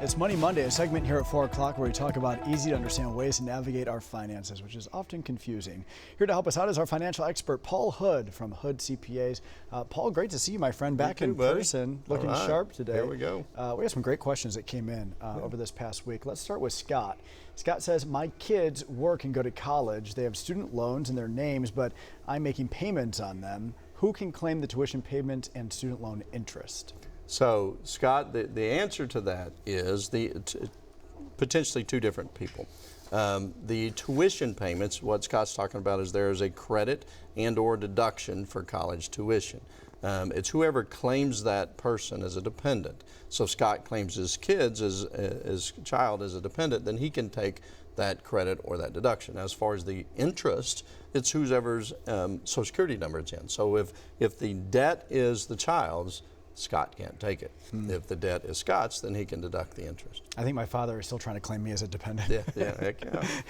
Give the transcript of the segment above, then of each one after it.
It's Money Monday, a segment here at 4 o'clock where we talk about easy to understand ways to navigate our finances, which is often confusing. Here to help us out is our financial expert, Paul Hood from Hood CPAs. Paul, great to see you, my friend, back in person, looking sharp today. Here we go. We have some great questions that came in over this past week. Let's start with Scott. Scott says, my kids work and go to college. They have student loans in their names, but I'm making payments on them. Who can claim the tuition payment and student loan interest? So, Scott, the answer to that is potentially two different people. The tuition payments, what Scott's talking about is there is a credit and or deduction for college tuition. It's whoever claims that person as a dependent. So if Scott claims his kids as child as a dependent, then he can take that credit or that deduction. As far as the interest, it's whoever's Social Security number it's in. So if the debt is the child's, Scott can't take it. If the debt is Scott's, then he can deduct the interest. I think my father is still trying to claim me as a dependent. Yeah.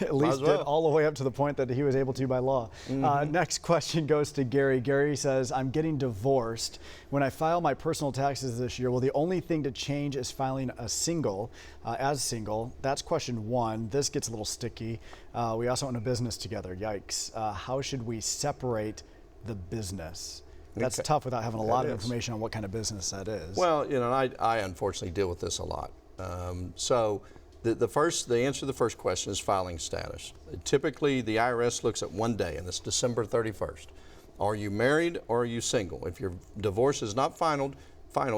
At least did all the way up to the point that he was able to by law. Next question goes to Gary. Gary says, I'm getting divorced. When I file my personal taxes this year, will the only thing to change is filing as single? That's question one. This gets a little sticky. We also own a business together. Yikes. How should we separate the business? That's tough without having a lot of information on what kind of business that is. Well, you know, I unfortunately deal with this a lot. So the answer to the first question is filing status. Typically, the IRS looks at one day, and it's December 31st. Are you married or are you single? If your divorce is not final,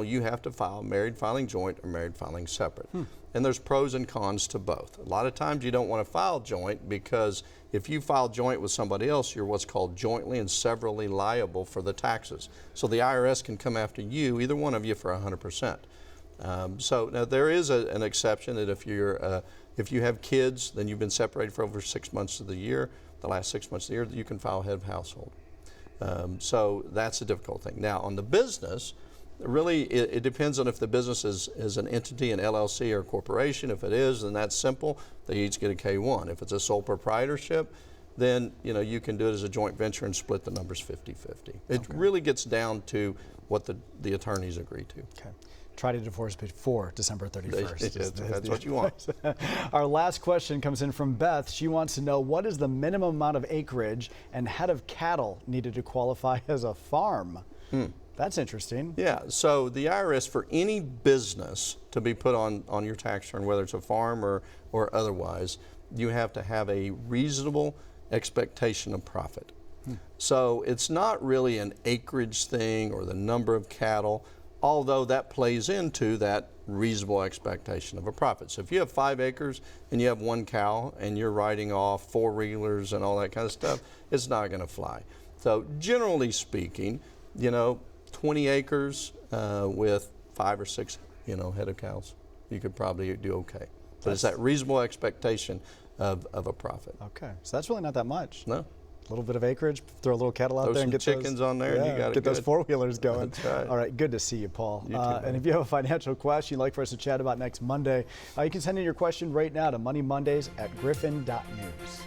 you have to file married filing joint or married filing separate. And there's pros and cons to both. A lot of times you don't want to file joint because if you file joint with somebody else, you're what's called jointly and severally liable for the taxes. So the IRS can come after you, either one of you, for 100%. So now there is an exception that if you have kids, then you've been separated for over 6 months of the year, the last 6 months of the year, you can file head of household. So that's a difficult thing. Now on the business, really, it depends on if the business is an entity, an LLC or a corporation. If it is, then that's simple. They each get a K-1. If it's a sole proprietorship, then you can do it as a joint venture and split the numbers 50-50. It really gets down to what the attorneys agree to. Okay. Try to divorce before December 31st. That's what you want. Our last question comes in from Beth. She wants to know, what is the minimum amount of acreage and head of cattle needed to qualify as a farm? That's interesting. Yeah, so the IRS, for any business to be put on your tax return, whether it's a farm or otherwise, you have to have a reasonable expectation of profit. So it's not really an acreage thing or the number of cattle, although that plays into that reasonable expectation of a profit. So if you have 5 acres and you have 1 cow and you're writing off 4-reelers and all that kind of stuff, it's not going to fly. So generally speaking, 20 acres with 5 or 6, head of cows, you could probably do okay. But it's that reasonable expectation of a profit. Okay, so that's really not that much. No. A little bit of acreage, throw a little cattle out there and get chickens on there, and you got it. Get those 4-wheelers going. That's right. All right, good to see you, Paul. You too, and if you have a financial question you'd like for us to chat about next Monday, you can send in your question right now to moneymondays@griffin.news.